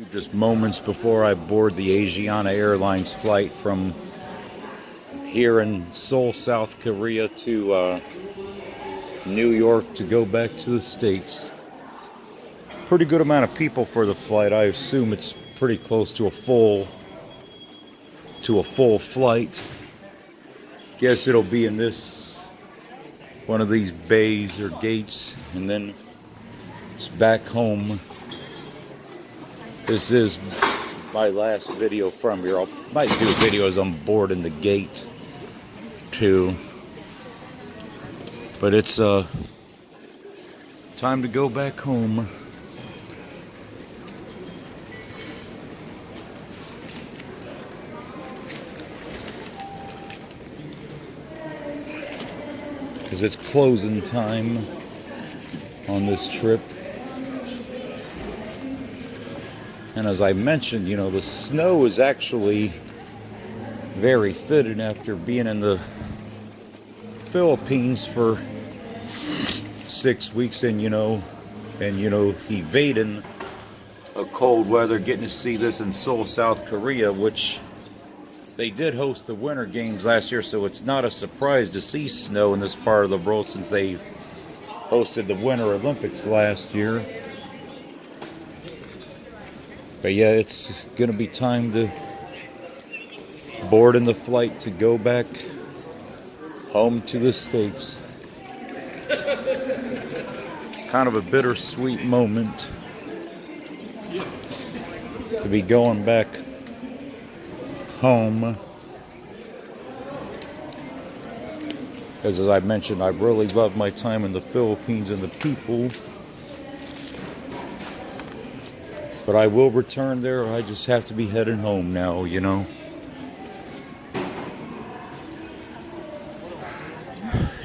Just moments before I board the Asiana Airlines flight from here in Seoul, South Korea to New York to go back to the States. Pretty good amount of people for the flight. I assume it's pretty close to a full flight. Guess it'll be in this one of these bays or gates, and then it's back home. This is my last video from here. I might do a video as I'm boarding the gate too. But it's time to go back home. Because it's closing time on this trip. And as I mentioned, you know, the snow is actually very fitting after being in the Philippines for 6 weeks and evading a cold weather, getting to see this in Seoul, South Korea, which they did host the Winter Games last year, so it's not a surprise to see snow in this part of the world since they hosted the Winter Olympics last year. But yeah, it's gonna be time to board in the flight to go back home to the States. Kind of a bittersweet moment to be going back home. Because as I mentioned, I really loved my time in the Philippines and the people. But I will return there. I just have to be heading home now, you know.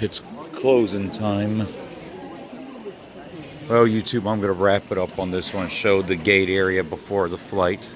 It's closing time. Well, YouTube, I'm going to wrap it up on this one. Show the gate area before the flight.